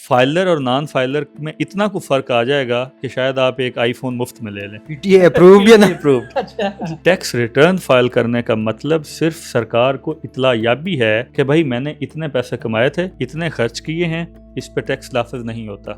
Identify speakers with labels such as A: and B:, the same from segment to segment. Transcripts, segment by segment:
A: Filer اور non filer میں اتنا کو فرق آ جائے گا کہ شاید آپ ایک آئی فون مفت میں لے لیں.
B: PTA approved یا نا
A: approved. ٹیکس ریٹرن فائل کرنے کا مطلب صرف سرکار کو اطلاع یابی ہے کہ بھائی میں نے اتنے پیسے کمائے تھے، اتنے خرچ کیے ہیں، اس پہ ٹیکس لافظ نہیں ہوتا.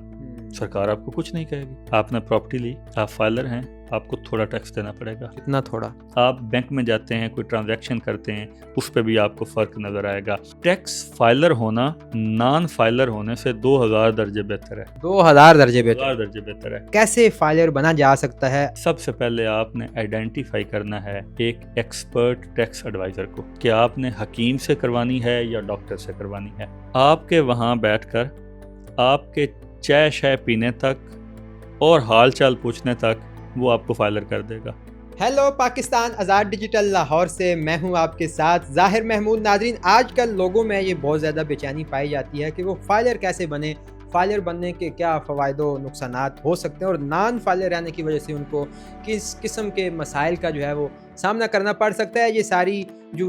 A: سرکار آپ کو کچھ نہیں کہے گی. آپ نے پراپرٹی لی، آپ فائلر ہیں، آپ کو تھوڑا ٹیکس دینا پڑے گا.
B: اتنا تھوڑا.
A: آپ بینک میں جاتے ہیں، کوئی ٹرانزیکشن کرتے ہیں، اس پہ بھی آپ کو فرق نظر آئے گا. ٹیکس فائلر ہونا نان فائلر ہونے سے 2000 درجے بہتر ہے.
B: 2000 درجے بہتر.
A: 2000 درجے بہتر ہے.
B: کیسے فائلر بنا جا سکتا ہے؟
A: سب سے پہلے آپ نے آئیڈینٹیفائی کرنا ہے ایک ایکسپرٹ ٹیکس ایڈوائزر کو کہ آپ نے حکیم سے کروانی ہے یا ڈاکٹر سے کروانی ہے. آپ کے وہاں بیٹھ کر آپ کے چائے شائے پینے تک اور حال چال پوچھنے تک وہ آپ کو فائلر کر دے گا.
B: ہیلو پاکستان، آزاد ڈیجیٹل لاہور سے میں ہوں آپ کے ساتھ ظاہر محمود. ناظرین، آج کل لوگوں میں یہ بہت زیادہ بے چینی پائی جاتی ہے کہ وہ فائلر کیسے بنے، فائلر بننے کے کیا فوائد و نقصانات ہو سکتے ہیں، اور نان فائلر رہنے کی وجہ سے ان کو کس قسم کے مسائل کا جو ہے وہ سامنا کرنا پڑ سکتا ہے. یہ ساری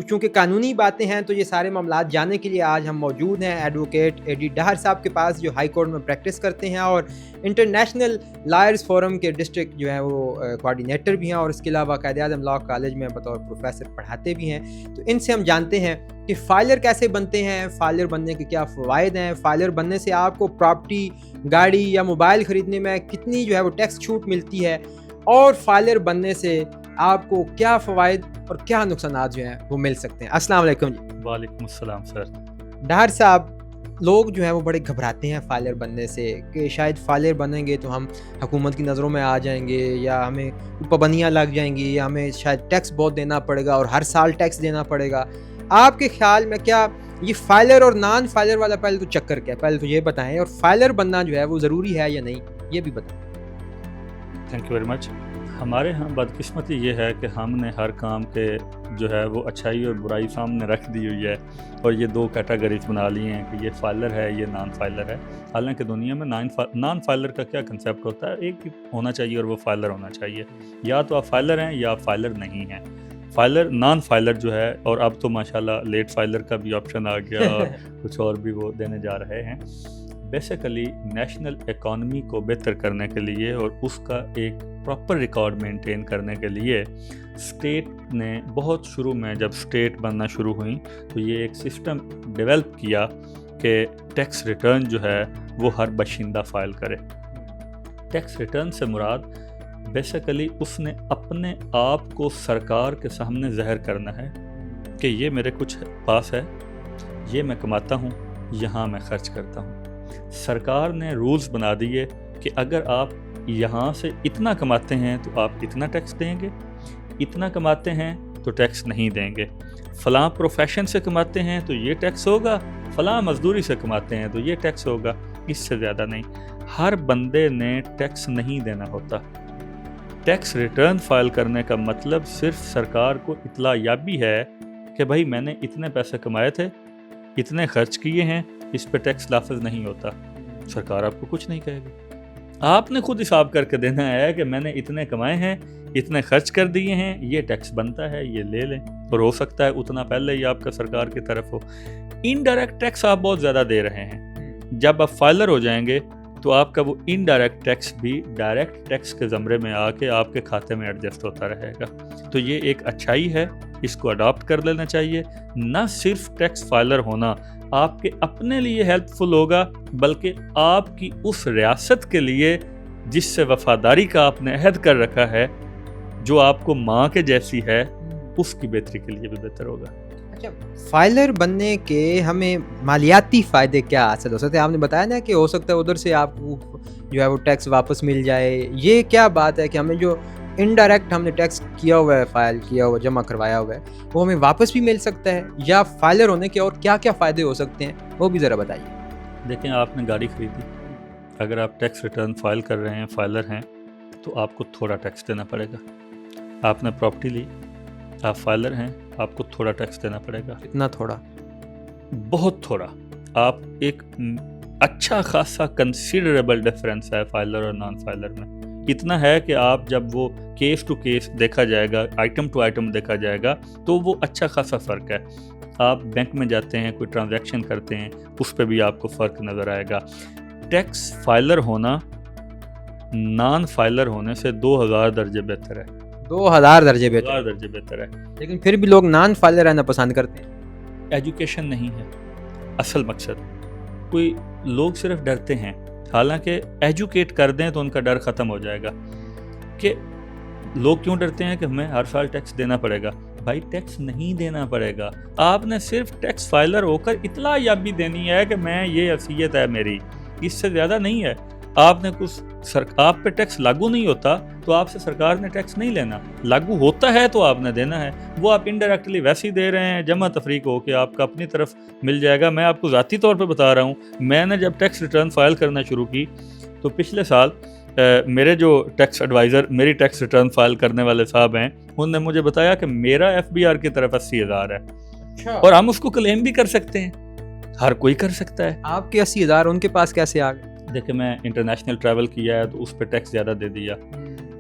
B: چونکہ قانونی باتیں ہیں تو یہ سارے معاملات جاننے کے لیے آج ہم موجود ہیں ایڈوکیٹ ایڈی ڈہر صاحب کے پاس، جو ہائی کورٹ میں پریکٹس کرتے ہیں اور انٹرنیشنل لائرز فورم کے ڈسٹرکٹ جو ہیں وہ کوآرڈینیٹر بھی ہیں، اور اس کے علاوہ قائد اعظم لاء کالج میں بطور پروفیسر پڑھاتے بھی ہیں. تو ان سے ہم جانتے ہیں کہ فائلر کیسے بنتے ہیں، فائلر بننے کے کیا فوائد ہیں، فائلر بننے سے آپ کو پراپرٹی، گاڑی یا موبائل خریدنے میں کتنی جو ہے وہ ٹیکس چھوٹ ملتی ہے، اور فائلر بننے سے آپ کو کیا فوائد اور کیا نقصانات جو ہیں وہ مل سکتے ہیں. السلام علیکم جی.
A: وعلیکم السلام سر.
B: ڈہر صاحب، لوگ جو ہیں وہ بڑے گھبراتے ہیں فائلر بننے سے کہ شاید فائلر بنیں گے تو ہم حکومت کی نظروں میں آ جائیں گے، یا ہمیں پابندیاں لگ جائیں گی، یا ہمیں شاید ٹیکس بہت دینا پڑے گا اور ہر سال ٹیکس دینا پڑے گا. آپ کے خیال میں کیا یہ فائلر اور نان فائلر والا پہلے تو چکر کیا ہے، پہلے تو یہ بتائیں، اور فائلر بننا جو ہے وہ ضروری ہے یا نہیں، یہ بھی بتائیں.
A: Thank you very much. ہمارے ہاں بدقسمتی یہ ہے کہ ہم نے ہر کام کے جو ہے وہ اچھائی اور برائی سامنے رکھ دی ہوئی ہے، اور یہ دو کیٹیگریز بنا لی ہیں کہ یہ فائلر ہے، یہ نان فائلر ہے. حالانکہ دنیا میں نان فائلر کا کیا کنسیپٹ ہوتا ہے، ایک ہونا چاہیے اور وہ فائلر ہونا چاہیے. یا تو آپ فائلر ہیں یا آپ فائلر نہیں ہیں. فائلر نان فائلر جو ہے، اور اب تو ماشاءاللہ لیٹ فائلر کا بھی آپشن آ گیا اور کچھ اور بھی وہ دینے جا رہے ہیں. بیسیکلی نیشنل اکانومی کو بہتر کرنے کے لیے اور اس کا ایک پراپر ریکارڈ مینٹین کرنے کے لیے اسٹیٹ نے بہت شروع میں جب اسٹیٹ بننا شروع ہوئیں تو یہ ایک سسٹم ڈیولپ کیا کہ ٹیکس ریٹرن جو ہے وہ ہر باشندہ فائل کرے. ٹیکس ریٹرن سے مراد بیسیکلی اس نے اپنے آپ کو سرکار کے سامنے ظاہر کرنا ہے کہ یہ میرے کچھ پاس ہے، یہ میں کماتا ہوں، یہاں میں خرچ کرتا ہوں. سرکار نے رولز بنا دیے کہ اگر آپ یہاں سے اتنا کماتے ہیں تو آپ اتنا ٹیکس دیں گے، اتنا کماتے ہیں تو ٹیکس نہیں دیں گے، فلاں پروفیشن سے کماتے ہیں تو یہ ٹیکس ہوگا، فلاں مزدوری سے کماتے ہیں تو یہ ٹیکس ہوگا، اس سے زیادہ نہیں. ہر بندے نے ٹیکس نہیں دینا ہوتا. ٹیکس ریٹرن فائل کرنے کا مطلب صرف سرکار کو اطلاع یابی ہے کہ بھائی میں نے اتنے پیسے کمائے تھے، اتنے خرچ کیے ہیں، اس پہ ٹیکس لافظ نہیں ہوتا. سرکار آپ کو کچھ نہیں کہے گی. آپ نے خود حساب کر کے دینا ہے کہ میں نے اتنے کمائے ہیں، اتنے خرچ کر دیے ہیں، یہ ٹیکس بنتا ہے، یہ لے لیں. اور ہو سکتا ہے اتنا پہلے ہی آپ کا سرکار کی طرف ہو. انڈائریکٹ ٹیکس آپ بہت زیادہ دے رہے ہیں. جب آپ فائلر ہو جائیں گے تو آپ کا وہ انڈائریکٹ ٹیکس بھی ڈائریکٹ ٹیکس کے زمرے میں آ کے آپ کے کھاتے میں ایڈجسٹ ہوتا رہے گا. تو یہ ایک اچھائی ہے، اس کو اڈاپٹ کر لینا چاہیے. نہ صرف ٹیکس فائلر ہونا آپ کے اپنے لیے ہیلپ فل ہوگا، بلکہ آپ کی اس ریاست کے لیے جس سے وفاداری کا آپ نے عہد کر رکھا ہے، جو آپ کو ماں کے جیسی ہے، اس کی بہتری کے لیے بھی بہتر ہوگا.
B: اچھا، فائلر بننے کے ہمیں مالیاتی فائدے کیا حاصل ہو سکتے ہیں؟ آپ نے بتایا نا کہ ہو سکتا ہے ادھر سے آپ کو جو ہے وہ ٹیکس واپس مل جائے. یہ کیا بات ہے کہ ہمیں جو انڈائریکٹ ہم نے ٹیکس کیا ہوا ہے، فائل کیا ہوا، جمع کروایا ہوا ہے، وہ ہمیں واپس بھی مل سکتا ہے؟ یا فائلر ہونے کے اور کیا کیا فائدے ہو سکتے ہیں وہ بھی ذرا بتائیے.
A: دیکھیں، آپ نے گاڑی خریدی، اگر آپ ٹیکس ریٹرن فائل کر رہے ہیں، فائلر ہیں، تو آپ کو تھوڑا ٹیکس دینا پڑے گا. آپ نے پراپرٹی لی، آپ فائلر ہیں، آپ کو تھوڑا ٹیکس دینا پڑے گا.
B: اتنا تھوڑا؟
A: بہت تھوڑا. آپ ایک اچھا خاصا کنسیڈریبل ڈفرینس ہے فائلر اور نان فائلر میں. اتنا ہے کہ آپ جب وہ کیس ٹو کیس دیکھا جائے گا، آئٹم ٹو آئٹم دیکھا جائے گا، تو وہ اچھا خاصا فرق ہے. آپ بینک میں جاتے ہیں، کوئی ٹرانزیکشن کرتے ہیں، اس پہ بھی آپ کو فرق نظر آئے گا. ٹیکس فائلر ہونا نان فائلر ہونے سے 2000 درجے بہتر ہے.
B: 2000 درجے بہتر
A: 2000 درجے بہتر ہے.
B: لیکن پھر بھی لوگ نان فائلر رہنا پسند کرتے ہیں.
A: ایجوکیشن نہیں ہے اصل مقصد. کوئی لوگ صرف ڈرتے ہیں، حالانکہ ایجوکیٹ کر دیں تو ان کا ڈر ختم ہو جائے گا. کہ لوگ کیوں ڈرتے ہیں کہ ہمیں ہر سال ٹیکس دینا پڑے گا؟ بھائی ٹیکس نہیں دینا پڑے گا، آپ نے صرف ٹیکس فائلر ہو کر اطلاع یابی دینی ہے کہ میں یہ حیثیت ہے میری، اس سے زیادہ نہیں ہے. آپ نے آپ پہ ٹیکس لاگو نہیں ہوتا تو آپ سے سرکار نے ٹیکس نہیں لینا، لاگو ہوتا ہے تو آپ نے دینا ہے. وہ آپ انڈائریکٹلی ویسے ہی دے رہے ہیں، جمع تفریق ہو کے آپ کا اپنی طرف مل جائے گا. میں آپ کو ذاتی طور پہ بتا رہا ہوں، میں نے جب ٹیکس ریٹرن فائل کرنا شروع کی تو پچھلے سال میرے جو ٹیکس ایڈوائزر میری ٹیکس ریٹرن فائل کرنے والے صاحب ہیں، انہوں نے مجھے بتایا کہ میرا FBR کی طرف 80,000 ہے اور ہم اس کو کلیم بھی کر سکتے ہیں، ہر کوئی کر سکتا ہے.
B: آپ کے 80,000 ان کے پاس کیسے آ گئے؟
A: دیکھیں میں انٹرنیشنل ٹریول کیا ہے تو اس پہ ٹیکس زیادہ دے دیا.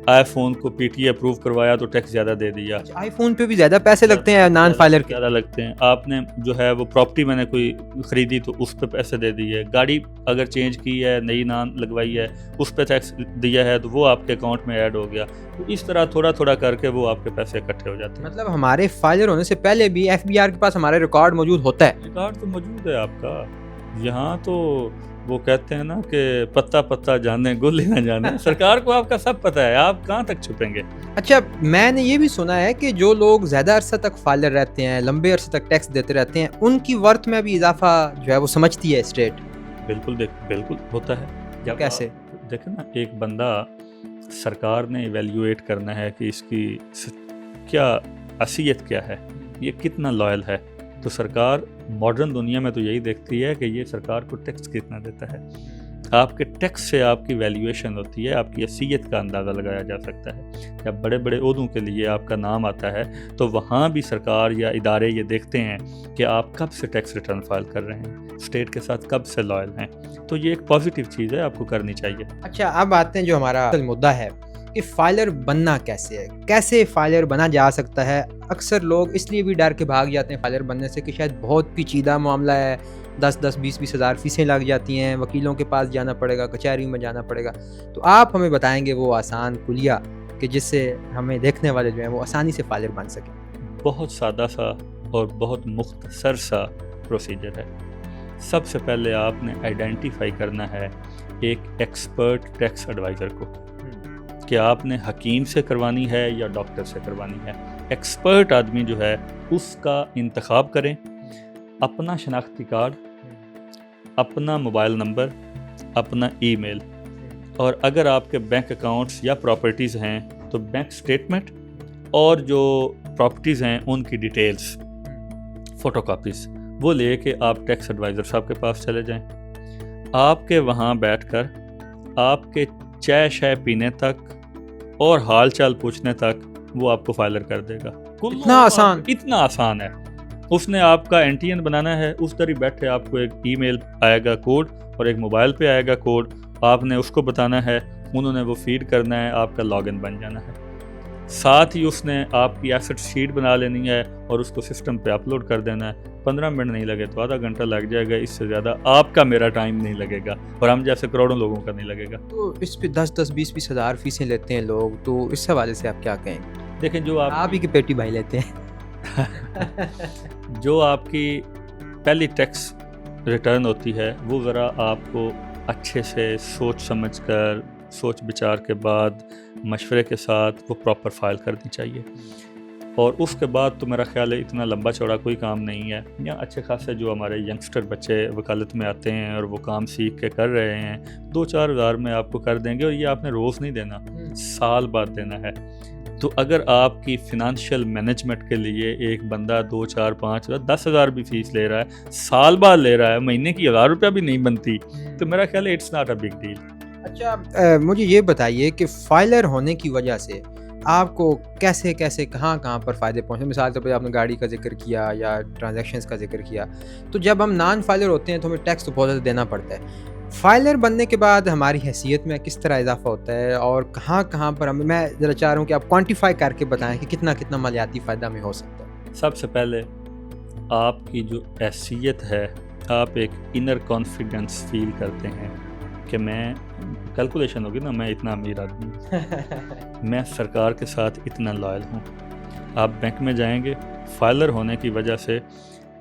A: آئی فون کو PTA اپروو کروایا تو ٹیکس زیادہ دے دیا.
B: آئی فون پہ بھی زیادہ پیسے لگتے ہیں نان فائلر کے؟
A: زیادہ لگتے ہیں. آپ نے جو ہے وہ پراپرٹی میں نے کوئی خریدی تو اس پہ پیسے دے دیے. گاڑی اگر چینج کی ہے، نئی نان لگوائی ہے، اس پہ ٹیکس دیا ہے تو وہ آپ کے اکاؤنٹ میں ایڈ ہو گیا. تو اس طرح تھوڑا تھوڑا کر کے وہ آپ کے پیسے اکٹھے ہو جاتے ہیں.
B: مطلب ہمارے فائلر ہونے سے پہلے بھی FBR کے پاس ہمارا ریکارڈ موجود ہوتا ہے؟
A: ریکارڈ تو موجود ہے آپ کا. یہاں تو وہ کہتے ہیں نا کہ پتا پتا جانے گل ہی نہ جانے. سرکار کو آپ کا سب پتہ ہے، آپ کہاں تک چھپیں گے.
B: اچھا میں نے یہ بھی سنا ہے کہ جو لوگ زیادہ عرصہ تک فائلر رہتے ہیں، لمبے عرصے تک ٹیکس دیتے رہتے ہیں، ان کی ورتھ میں بھی اضافہ جو ہے وہ سمجھتی ہے اسٹیٹ.
A: بالکل ہوتا ہے. جب
B: کیسے؟
A: دیکھیں نا، ایک بندہ سرکار نے ایویلیویٹ کرنا ہے کہ اس کی کیا حیثیت کیا ہے، یہ کتنا لائل ہے. تو سرکار ماڈرن دنیا میں تو یہی دیکھتی ہے کہ یہ سرکار کو ٹیکس کتنا دیتا ہے. آپ کے ٹیکس سے آپ کی ویلیویشن ہوتی ہے، آپ کی حیثیت کا اندازہ لگایا جا سکتا ہے. جب بڑے بڑے عہدوں کے لیے آپ کا نام آتا ہے تو وہاں بھی سرکار یا ادارے یہ دیکھتے ہیں کہ آپ کب سے ٹیکس ریٹرن فائل کر رہے ہیں، اسٹیٹ کے ساتھ کب سے لائل ہیں. تو یہ ایک پازیٹیو چیز ہے، آپ کو کرنی چاہیے.
B: اچھا اب آتے ہیں جو ہمارا اصل مدعا ہے کہ فائلر بننا کیسے ہے، کیسے فائلر بنا جا سکتا ہے. اکثر لوگ اس لیے بھی ڈر کے بھاگ جاتے ہیں فائلر بننے سے کہ شاید بہت پیچیدہ معاملہ ہے، 10-20 ہزار فیسیں لگ جاتی ہیں، وکیلوں کے پاس جانا پڑے گا، کچہری میں جانا پڑے گا. تو آپ ہمیں بتائیں گے وہ آسان کلیہ کہ جس سے ہمیں دیکھنے والے جو ہیں وہ آسانی سے فائلر بن سکیں.
A: بہت سادہ سا اور بہت مختصر سا پروسیجر ہے. سب سے پہلے آپ نے آئیڈینٹیفائی کرنا ہے ایک ایکسپرٹ ٹیکس ایڈوائزر کو کہ آپ نے حکیم سے کروانی ہے یا ڈاکٹر سے کروانی ہے. ایکسپرٹ آدمی جو ہے اس کا انتخاب کریں. اپنا شناختی کارڈ، اپنا موبائل نمبر، اپنا ای میل، اور اگر آپ کے بینک اکاؤنٹس یا پراپرٹیز ہیں تو بینک سٹیٹمنٹ اور جو پراپرٹیز ہیں ان کی ڈیٹیلز فوٹو کاپیز وہ لے کے آپ ٹیکس ایڈوائزر صاحب کے پاس چلے جائیں. آپ کے وہاں بیٹھ کر آپ کے چائے شائے پینے تک اور حال چال پوچھنے تک وہ آپ کو فائلر کر دے گا. اتنا آسان ہے. اس نے آپ کا NTN بنانا ہے، اس در ہی بیٹھے آپ کو ایک ای میل آئے گا کوڈ اور ایک موبائل پہ آئے گا کوڈ. آپ نے اس کو بتانا ہے، انہوں نے وہ فیڈ کرنا ہے، آپ کا لاگ ان بن جانا ہے. ساتھ ہی اس نے آپ کی ایسٹ شیٹ بنا لینی ہے اور اس کو سسٹم پہ اپلوڈ کر دینا ہے. 15 منٹ نہیں لگے تو آدھا گھنٹہ لگ جائے گا. اس سے زیادہ آپ کا میرا ٹائم نہیں لگے گا اور ہم جیسے کروڑوں لوگوں کا نہیں لگے گا.
B: تو اس پہ 10-20 ہزار فیسیں لیتے ہیں لوگ، تو اس حوالے سے آپ کیا کہیں؟
A: دیکھیں جو آپ
B: ہی کی پیٹی بھائی لیتے ہیں.
A: جو آپ کی پہلی ٹیکس ریٹرن ہوتی ہے وہ ذرا آپ کو اچھے سے سوچ سمجھ کر، سوچ بچار کے بعد، مشورے کے ساتھ وہ پراپر فائل کرنی چاہیے. اور اس کے بعد تو میرا خیال ہے اتنا لمبا چوڑا کوئی کام نہیں ہے. یا اچھے خاصے جو ہمارے ینگسٹر بچے وکالت میں آتے ہیں اور وہ کام سیکھ کے کر رہے ہیں، 2-4 ہزار میں آپ کو کر دیں گے. اور یہ آپ نے روز نہیں دینا، سال بعد دینا ہے. تو اگر آپ کی فنانشیل مینجمنٹ کے لیے ایک بندہ 2-4-5 10 ہزار بھی فیس لے رہا ہے، سال بعد لے رہا ہے، مہینے کی 1000 روپیہ بھی نہیں بنتی، تو میرا خیال ہے it's not a big deal.
B: اچھا مجھے یہ بتائیے کہ فائلر ہونے کی وجہ سے آپ کو کیسے کہاں پر فائدے پہنچے. مثال طور پر آپ نے گاڑی کا ذکر کیا یا ٹرانزیکشنز کا ذکر کیا. تو جب ہم نان فائلر ہوتے ہیں تو ہمیں ٹیکس تو بہت زیادہ دینا پڑتا ہے. فائلر بننے کے بعد ہماری حیثیت میں کس طرح اضافہ ہوتا ہے اور کہاں پر میں ذرا چاہ رہا ہوں کہ آپ کوانٹیفائی کر کے بتائیں کہ کتنا مالیاتی فائدہ ہمیں ہو سکتا ہے.
A: سب سے پہلے آپ کی جو حیثیت ہے، آپ ایک انر کانفیڈنس فیل کرتے ہیں کہ میں کیلکولیشن ہوگی نا، میں اتنا امیر آدمی ہوں، میں سرکار کے ساتھ اتنا لائل ہوں. آپ بینک میں جائیں گے، فائلر ہونے کی وجہ سے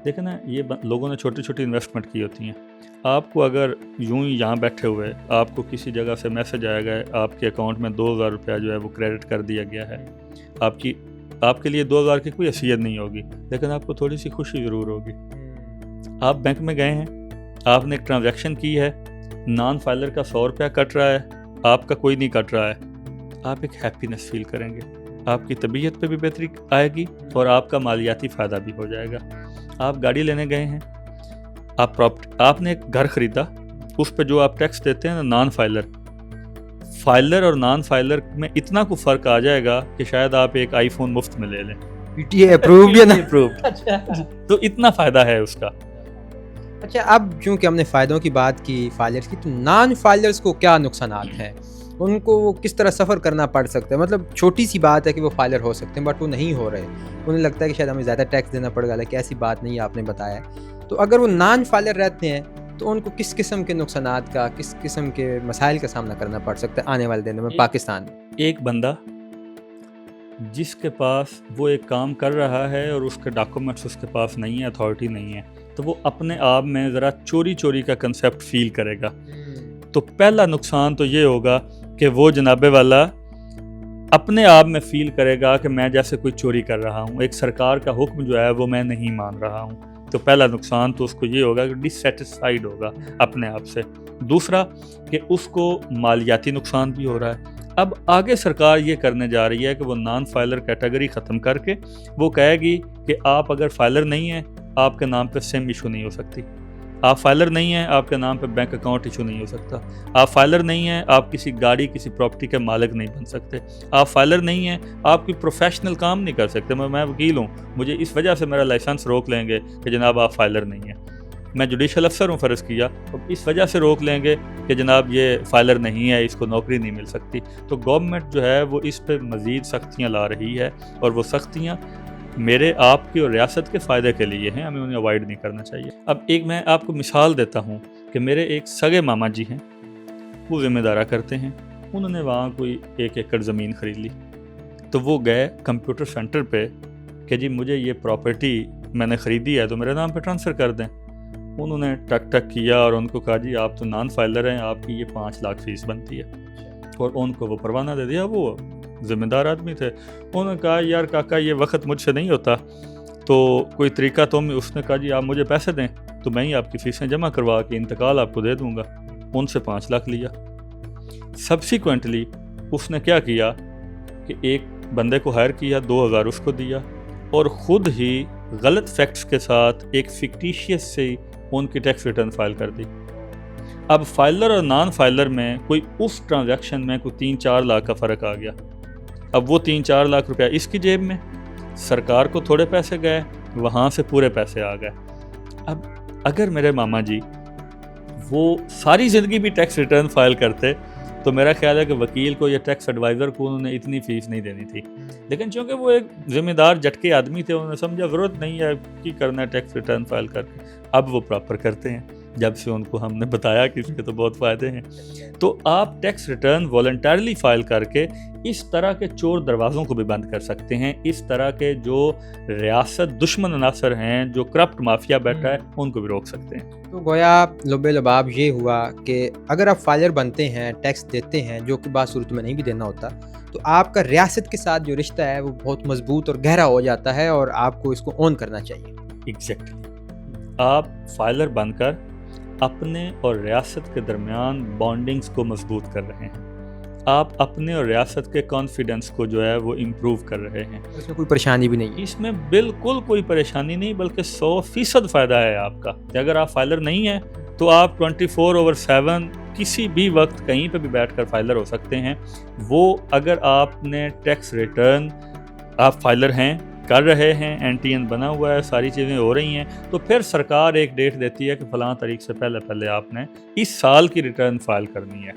A: دیکھیں نا، یہ لوگوں نے چھوٹی چھوٹی انویسٹمنٹ کی ہوتی ہیں. آپ کو اگر یوں ہی یہاں بیٹھے ہوئے آپ کو کسی جگہ سے میسج آئے گا آپ کے اکاؤنٹ میں 2000 روپیہ جو ہے وہ کریڈٹ کر دیا گیا ہے، آپ کے لیے 2000 کی کوئی حیثیت نہیں ہوگی، لیکن آپ کو تھوڑی سی خوشی ضرور ہوگی. آپ بینک میں گئے ہیں، آپ نے ایک ٹرانزیکشن کی ہے، نان فائلر کا 100 روپیہ کٹ رہا ہے، آپ کا کوئی نہیں کٹ رہا ہے، آپ ایک ہیپینس فیل کریں گے، آپ کی طبیعت پہ بھی بہتری آئے گی اور آپ کا مالیاتی فائدہ بھی ہو جائے گا. آپ گاڑی لینے گئے ہیں، آپ نے ایک گھر خریدا، اس پہ جو آپ ٹیکس دیتے ہیں نا نان فائلر اور نان فائلر میں اتنا کو فرق آ جائے گا کہ شاید آپ ایک آئی فون مفت میں لے لیں.
B: PTA approved یا نا؟
A: تو اتنا فائدہ ہے اس کا.
B: اچھا، اب چونکہ ہم نے فائدوں کی بات کی فائلرز کی، تو نان فائلرز کو کیا نقصانات ہیں؟ ان کو وہ کس طرح سفر کرنا پڑ سکتا ہے؟ مطلب چھوٹی سی بات ہے کہ وہ فائلر ہو سکتے ہیں بٹ وہ نہیں ہو رہے، انہیں لگتا ہے کہ شاید ہمیں زیادہ ٹیکس دینا پڑے گا، لیکن ایسی بات نہیں آپ نے بتایا. تو اگر وہ نان فائلر رہتے ہیں تو ان کو کس قسم کے نقصانات کا، کس قسم کے مسائل کا سامنا کرنا پڑ سکتا ہے آنے والے دنوں میں پاکستان میں؟
A: ایک بندہ جس کے پاس وہ ایک کام کر رہا ہے اور اس کے ڈاکومنٹس اس کے پاس نہیں ہے، اتھارٹی نہیں ہے، تو وہ اپنے آپ میں ذرا چوری کا کنسیپٹ فیل کرے گا. تو پہلا نقصان تو یہ ہوگا کہ وہ جناب والا اپنے آپ میں فیل کرے گا کہ میں جیسے کوئی چوری کر رہا ہوں، ایک سرکار کا حکم جو ہے وہ میں نہیں مان رہا ہوں. تو پہلا نقصان تو اس کو یہ ہوگا کہ ڈسسیٹسفائیڈ ہوگا اپنے آپ سے. دوسرا کہ اس کو مالیاتی نقصان بھی ہو رہا ہے. اب آگے سرکار یہ کرنے جا رہی ہے کہ وہ نان فائلر کیٹیگری ختم کر کے وہ کہے گی کہ آپ اگر فائلر نہیں ہیں آپ کے نام پہ سم ایشو نہیں ہو سکتی، آپ فائلر نہیں ہیں آپ کے نام پہ بینک اکاؤنٹ ایشو نہیں ہو سکتا، آپ فائلر نہیں ہیں آپ کسی گاڑی کسی پراپرٹی کے مالک نہیں بن سکتے، آپ فائلر نہیں ہیں آپ کوئی پروفیشنل کام نہیں کر سکتے. میں وکیل ہوں، مجھے اس وجہ سے میرا لائسنس روک لیں گے کہ جناب آپ فائلر نہیں ہیں. میں جوڈیشل افسر ہوں فرض کیا، اب اس وجہ سے روک لیں گے کہ جناب یہ فائلر نہیں ہے، اس کو نوکری نہیں مل سکتی. تو گورنمنٹ جو ہے وہ اس پہ مزید سختیاں لا رہی ہے، اور وہ سختیاں میرے آپ کی اور ریاست کے فائدے کے لیے ہیں، ہمیں انہیں اوائڈ نہیں کرنا چاہیے. اب ایک میں آپ کو مثال دیتا ہوں کہ میرے ایک سگے ماما جی ہیں، وہ ذمہ دارہ کرتے ہیں، انہوں نے وہاں کوئی 1 ایکڑ زمین خرید لی. تو وہ گئے کمپیوٹر سینٹر پہ کہ جی مجھے یہ پراپرٹی میں نے خریدی ہے تو میرے نام پہ ٹرانسفر کر دیں. انہوں نے ٹک کیا اور ان کو کہا جی آپ تو نان فائلر ہیں، آپ کی یہ 5 لاکھ فیس بنتی ہے، اور ان کو وہ پروانہ دے دیا. وہ ذمہ دار آدمی تھے، انہوں نے کہا یار کاکا یہ وقت مجھ سے نہیں ہوتا، تو کوئی طریقہ تو اس نے کہا جی آپ مجھے پیسے دیں تو میں ہی آپ کی فیسیں جمع کروا کے انتقال آپ کو دے دوں گا. ان سے 5 لاکھ لیا. سبسیکوینٹلی اس نے کیا کیا کہ ایک بندے کو ہائر کیا، 2000 اس کو دیا، اور خود ہی غلط فیکٹس کے ساتھ ایک فکٹیشیس سے ان کی ٹیکس ریٹرن فائل کر دی. اب فائلر اور نان فائلر میں کوئی اس ٹرانزیکشن میں کوئی 3-4 لاکھ کا فرق آ گیا. اب وہ 3-4 لاکھ روپیہ اس کی جیب میں، سرکار کو تھوڑے پیسے گئے، وہاں سے پورے پیسے آ گئے. اب اگر میرے ماما جی وہ ساری زندگی بھی ٹیکس ریٹرن فائل کرتے تو میرا خیال ہے کہ وکیل کو یا ٹیکس ایڈوائزر کو انہوں نے اتنی فیس نہیں دینی تھی. لیکن چونکہ وہ ایک ذمہ دار جٹکے آدمی تھے، انہوں نے سمجھا ضرورت نہیں ہے کی کرنا ہے ٹیکس ریٹرن فائل کر کے. اب وہ پراپر کرتے ہیں جب سے ان کو ہم نے بتایا کہ اس کے تو بہت فائدے ہیں. تو آپ ٹیکس ریٹرن والنٹرلی فائل کر کے اس طرح کے چور دروازوں کو بھی بند کر سکتے ہیں. اس طرح کے جو ریاست دشمن عناصر ہیں، جو کرپٹ مافیا بیٹھا ہے، ان کو بھی روک سکتے ہیں.
B: تو گویا لب لباب یہ ہوا کہ اگر آپ فائلر بنتے ہیں، ٹیکس دیتے ہیں، جو کہ بعض صورت میں نہیں بھی دینا ہوتا، تو آپ کا ریاست کے ساتھ جو رشتہ ہے وہ بہت مضبوط اور گہرا ہو جاتا ہے، اور آپ کو اس کو اون کرنا چاہیے.
A: ایگزیکٹلی. آپ فائلر بن کر اپنے اور ریاست کے درمیان بانڈنگز کو مضبوط کر رہے ہیں. آپ اپنے اور ریاست کے کانفیڈنس کو جو ہے وہ امپروو کر رہے ہیں.
B: اس میں کوئی پریشانی بھی نہیں ہے.
A: اس میں بالکل کوئی پریشانی نہیں، بلکہ 100% فائدہ ہے آپ کا. کہ اگر آپ فائلر نہیں ہیں تو آپ 24/7 کسی بھی وقت کہیں پہ بھی بیٹھ کر فائلر ہو سکتے ہیں. وہ اگر آپ نے ٹیکس ریٹرن آپ فائلر ہیں، کر رہے ہیں، NTN بنا ہوا ہے، ساری چیزیں ہو رہی ہیں، تو پھر سرکار ایک ڈیٹ دیتی ہے کہ فلاں تاریخ سے پہلے آپ نے اس سال کی ریٹرن فائل کرنی ہے.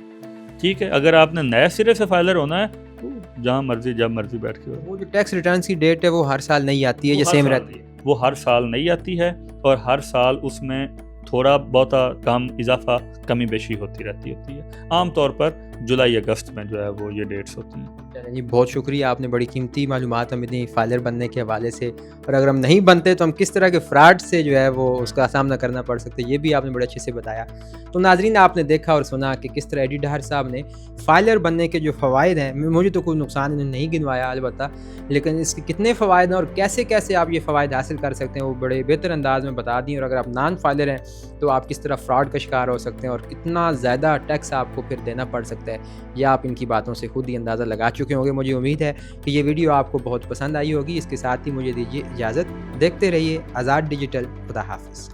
A: ٹھیک ہے. اگر آپ نے نئے سرے سے فائلر ہونا ہے تو جہاں مرضی جب مرضی بیٹھ کے.
B: وہ جو ٹیکس ریٹرنز کی ڈیٹ ہے وہ ہر سال نہیں آتی ہے یا سیم رہتی ہے؟
A: وہ ہر سال نہیں آتی ہے، اور ہر سال اس میں تھوڑا بہت کم اضافہ کمی بیشی ہوتی رہتی ہے. عام طور پر جولائی اگست میں جو ہے وہ یہ ڈیٹس ہوتی ہیں.
B: چلیں جی، بہت شکریہ، آپ نے بڑی قیمتی معلومات ہمیں دیں فائلر بننے کے حوالے سے، اور اگر ہم نہیں بنتے تو ہم کس طرح کے فراڈ سے جو ہے وہ اس کا سامنا کرنا پڑ سکتا ہے، یہ بھی آپ نے بڑے اچھے سے بتایا. تو ناظرین، آپ نے دیکھا اور سنا کہ کس طرح ایڈی ڈہر صاحب نے فائلر بننے کے جو فوائد ہیں، مجھے تو کوئی نقصان انہوں نے نہیں گنوایا البتہ، لیکن اس کے کتنے فوائد ہیں اور کیسے کیسے آپ یہ فوائد حاصل کر سکتے ہیں وہ بڑے بہتر انداز میں بتا دیں. اور اگر آپ نان فائلر ہیں تو آپ کس طرح فراڈ کا شکار ہو سکتے ہیں اور کتنا زیادہ ٹیکس آپ کو پھر دینا پڑ سکتا ہے، یہ آپ ان کی باتوں سے خود ہی اندازہ لگا چکے ہوں گے. مجھے امید ہے کہ یہ ویڈیو آپ کو بہت پسند آئی ہوگی. اس کے ساتھ ہی مجھے دیجیے اجازت، دیکھتے رہیے آزاد ڈیجیٹل. خدا حافظ.